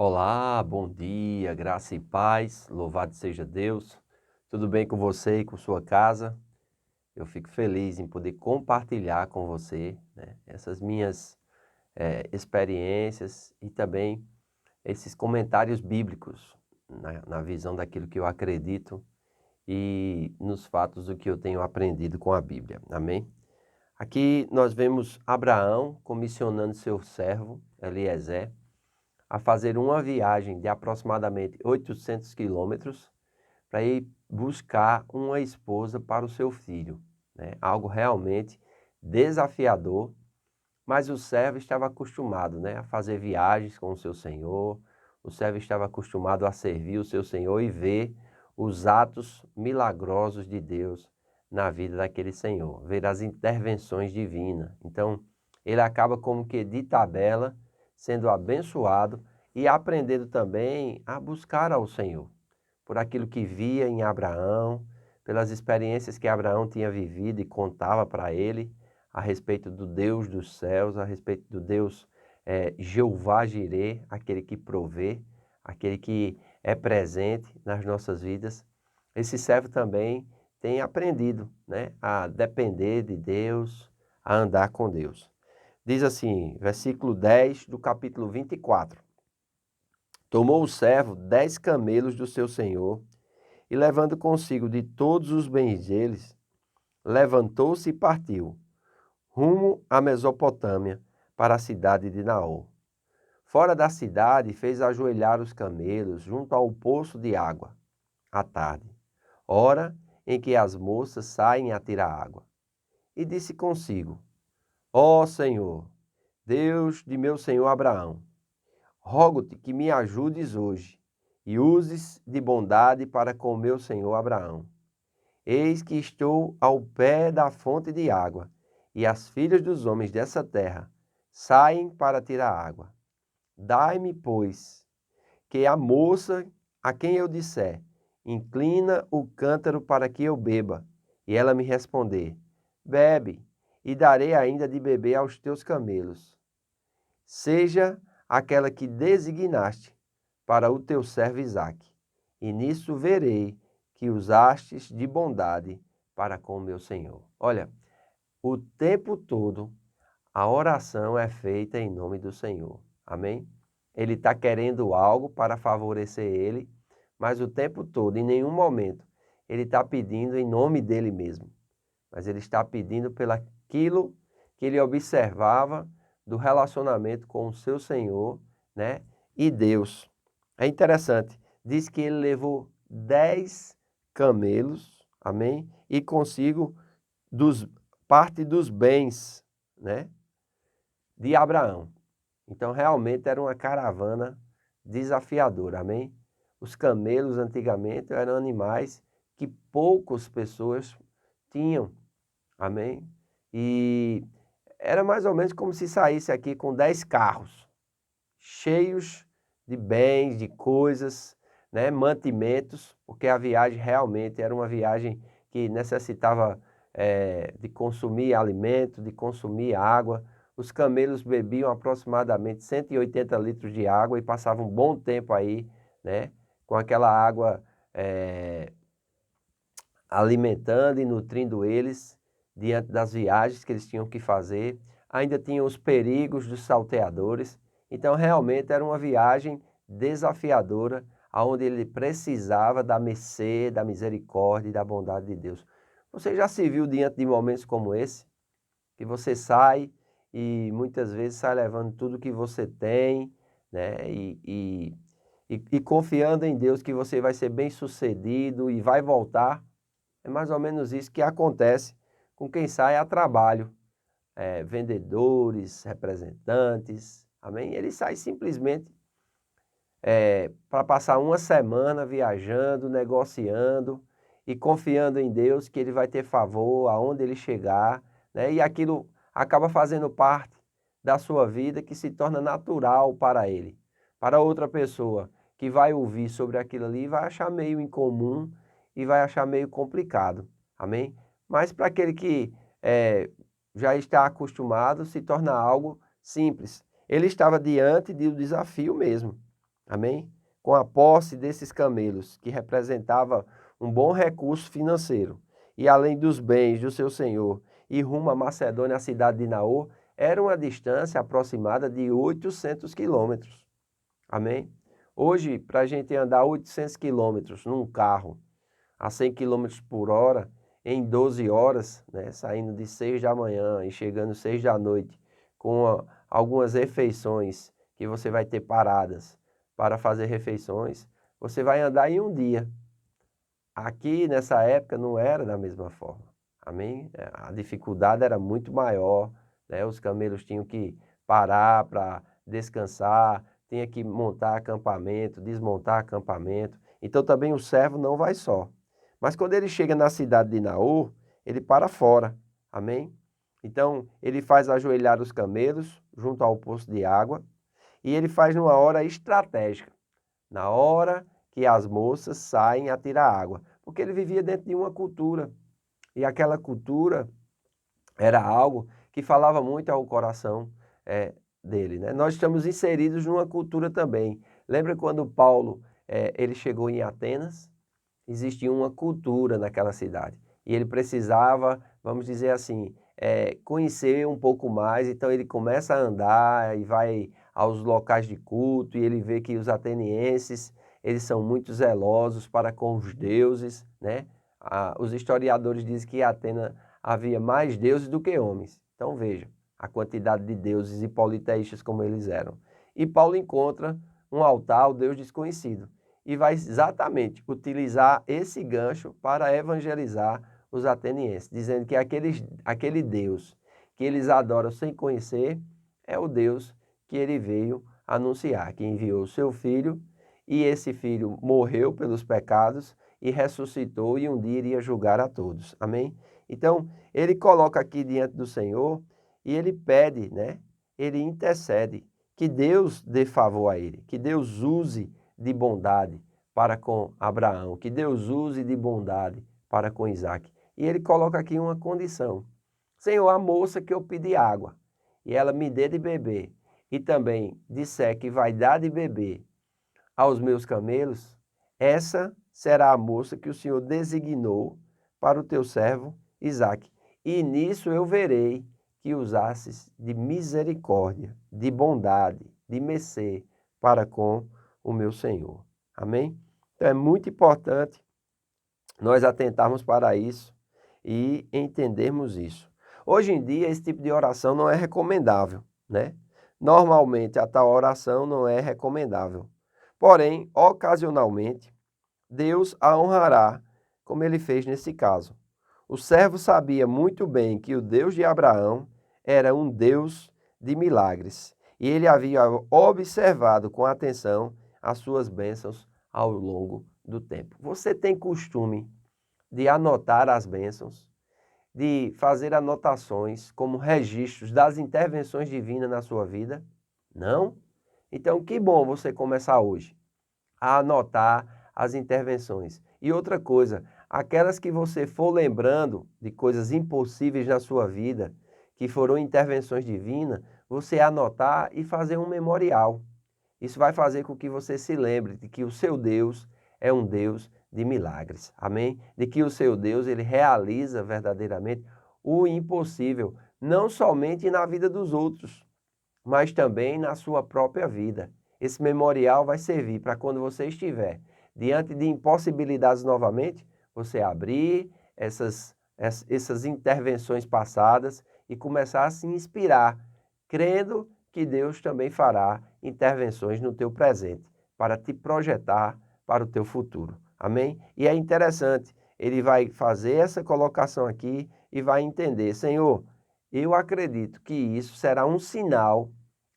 Olá, bom dia, graça e paz, louvado seja Deus. Tudo bem com você e com sua casa? Eu fico feliz em poder compartilhar com você, né, essas minhas experiências e também esses comentários bíblicos na visão daquilo que eu acredito e nos fatos do que eu tenho aprendido com a Bíblia. Amém? Aqui nós vemos Abraão comissionando seu servo Eliezer a fazer uma viagem de aproximadamente 800 quilômetros para ir buscar uma esposa para o seu filho, né? Algo realmente desafiador, mas o servo estava acostumado, né, a fazer viagens com o seu senhor, o servo estava acostumado a servir o seu senhor e ver os atos milagrosos de Deus na vida daquele senhor, ver as intervenções divinas. Então, ele acaba como que de tabela, sendo abençoado e aprendendo também a buscar ao Senhor, por aquilo que via em Abraão, pelas experiências que Abraão tinha vivido e contava para ele a respeito do Deus dos céus, a respeito do Deus Jeová Jireh, aquele que provê, aquele que é presente nas nossas vidas. Esse servo também tem aprendido, né, a depender de Deus, a andar com Deus. Diz assim, versículo 10 do capítulo 24. Tomou o servo 10 camelos do seu senhor e, levando consigo de todos os bens deles, levantou-se e partiu, rumo à Mesopotâmia, para a cidade de Naor. Fora da cidade, fez ajoelhar os camelos junto ao poço de água, à tarde, hora em que as moças saem a tirar água. E disse consigo: Ó Senhor, Deus de meu senhor Abraão, rogo-te que me ajudes hoje e uses de bondade para com meu senhor Abraão. Eis que estou ao pé da fonte de água, e as filhas dos homens dessa terra saem para tirar água. Dai-me, pois, que a moça a quem eu disser, inclina o cântaro para que eu beba, e ela me responder, bebe, e darei ainda de beber aos teus camelos. Seja aquela que designaste para o teu servo Isaque, e nisso verei que usastes de bondade para com o meu Senhor. Olha, o tempo todo a oração é feita em nome do Senhor. Amém? Ele está querendo algo para favorecer ele, mas o tempo todo, em nenhum momento, ele está pedindo em nome dele mesmo. Mas ele está pedindo pelaquilo que ele observava do relacionamento com o seu Senhor, né, e Deus. É interessante, diz que ele levou 10 camelos, amém? E consigo parte dos bens, né, de Abraão. Então realmente era uma caravana desafiadora, amém? Os camelos antigamente eram animais que poucas pessoas tinham, amém? E era mais ou menos como se saísse aqui com 10 carros, cheios de bens, de coisas, né, mantimentos, porque a viagem realmente era uma viagem que necessitava de consumir alimento, de consumir água. Os camelos bebiam aproximadamente 180 litros de água e passavam um bom tempo aí, né, com aquela água alimentando e nutrindo eles diante das viagens que eles tinham que fazer. Ainda tinham os perigos dos salteadores. Então, realmente era uma viagem desafiadora, onde ele precisava da mercê, da misericórdia e da bondade de Deus. Você já se viu diante de momentos como esse? Que você sai e muitas vezes sai levando tudo que você tem, né? E confiando em Deus que você vai ser bem sucedido e vai voltar. É mais ou menos isso que acontece com quem sai a trabalho. Vendedores, representantes, amém? Ele sai simplesmente para passar uma semana viajando, negociando e confiando em Deus que ele vai ter favor aonde ele chegar, né? E aquilo acaba fazendo parte da sua vida que se torna natural para ele. Para outra pessoa que vai ouvir sobre aquilo ali vai achar meio incomum e vai achar meio complicado, amém? Mas para aquele que já está acostumado, se torna algo simples. Ele estava diante de um desafio mesmo. Amém? Com a posse desses camelos, que representava um bom recurso financeiro, e além dos bens do seu senhor, e rumo à Macedônia, a cidade de Naor, era uma distância aproximada de 800 quilômetros. Amém? Hoje, para a gente andar 800 quilômetros num carro a 100 quilômetros por hora, em 12 horas, né, saindo de 6 da manhã e chegando 6 da noite, com algumas refeições que você vai ter paradas para fazer refeições, você vai andar em um dia. Aqui, nessa época, não era da mesma forma. Amém? A dificuldade era muito maior, né? Os camelos tinham que parar para descansar, tinha que montar acampamento, desmontar acampamento. Então também o servo não vai só. Mas quando ele chega na cidade de Naor, ele para fora. Amém? Então ele faz ajoelhar os camelos junto ao poço de água e ele faz numa hora estratégica, na hora que as moças saem a tirar água, porque ele vivia dentro de uma cultura, e aquela cultura era algo que falava muito ao coração dele, né? Nós estamos inseridos numa cultura também. Lembra quando Paulo ele chegou em Atenas? Existia uma cultura naquela cidade, e ele precisava, vamos dizer assim, conhecer um pouco mais, então ele começa a andar e vai aos locais de culto, e ele vê que os atenienses, eles são muito zelosos para com os deuses, né? Os historiadores dizem que em Atenas havia mais deuses do que homens. Então veja, a quantidade de deuses e politeístas como eles eram. E Paulo encontra um altar ao Deus desconhecido e vai exatamente utilizar esse gancho para evangelizar os atenienses, dizendo que aquele Deus que eles adoram sem conhecer é o Deus que ele veio anunciar, que enviou o seu filho, e esse filho morreu pelos pecados e ressuscitou e um dia iria julgar a todos. Amém? Então, ele coloca aqui diante do Senhor e ele pede, né? Ele intercede que Deus dê favor a ele, que Deus use de bondade para com Abraão, que Deus use de bondade para com Isaac. E ele coloca aqui uma condição. Senhor, a moça que eu pedi água e ela me dê de beber, e também disser que vai dar de beber aos meus camelos, essa será a moça que o Senhor designou para o teu servo Isaque. E nisso eu verei que usasses de misericórdia, de bondade, de mercê para com o meu Senhor. Amém? Então é muito importante nós atentarmos para isso e entendermos isso. Hoje em dia, esse tipo de oração não é recomendável, né? Normalmente, a tal oração não é recomendável. Porém, ocasionalmente, Deus a honrará, como ele fez nesse caso. O servo sabia muito bem que o Deus de Abraão era um Deus de milagres, e ele havia observado com atenção as suas bênçãos ao longo do tempo. Você tem costume de anotar as bênçãos, de fazer anotações como registros das intervenções divinas na sua vida? Não? Então, que bom você começar hoje a anotar as intervenções. E outra coisa, aquelas que você for lembrando de coisas impossíveis na sua vida, que foram intervenções divinas, você anotar e fazer um memorial. Isso vai fazer com que você se lembre de que o seu Deus é um Deus de milagres. Amém? De que o seu Deus, ele realiza verdadeiramente o impossível, não somente na vida dos outros, mas também na sua própria vida. Esse memorial vai servir para quando você estiver diante de impossibilidades novamente, você abrir essas intervenções passadas e começar a se inspirar, crendo que Deus também fará intervenções no teu presente, para te projetar para o teu futuro. Amém? E é interessante, ele vai fazer essa colocação aqui e vai entender, Senhor, eu acredito que isso será um sinal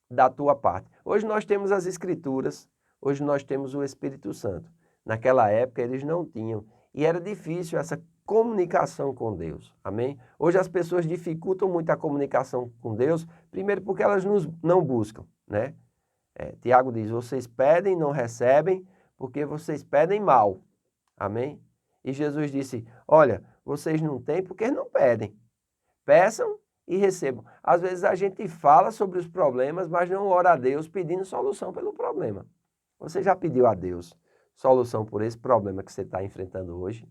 da tua parte. Hoje nós temos as Escrituras, hoje nós temos o Espírito Santo. Naquela época eles não tinham e era difícil essa comunicação com Deus. Amém? Hoje as pessoas dificultam muito a comunicação com Deus, primeiro porque elas não buscam, né? Tiago diz, vocês pedem, não recebem, porque vocês pedem mal. Amém? E Jesus disse, olha, vocês não têm porque não pedem. Peçam e recebam. Às vezes a gente fala sobre os problemas, mas não ora a Deus pedindo solução pelo problema. Você já pediu a Deus solução por esse problema que você está enfrentando hoje?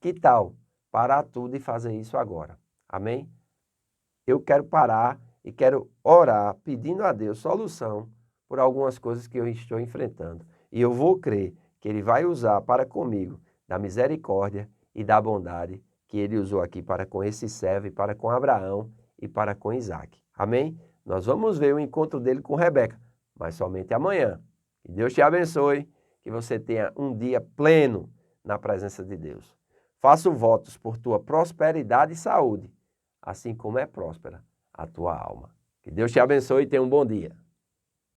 Que tal parar tudo e fazer isso agora? Amém? Eu quero parar e quero orar pedindo a Deus solução por algumas coisas que eu estou enfrentando. E eu vou crer que Ele vai usar para comigo da misericórdia e da bondade que Ele usou aqui para com esse servo e para com Abraão e para com Isaac. Amém? Nós vamos ver o encontro dele com Rebeca, mas somente amanhã. Que Deus te abençoe, que você tenha um dia pleno na presença de Deus. Faço votos por tua prosperidade e saúde, assim como é próspera a tua alma. Que Deus te abençoe e tenha um bom dia.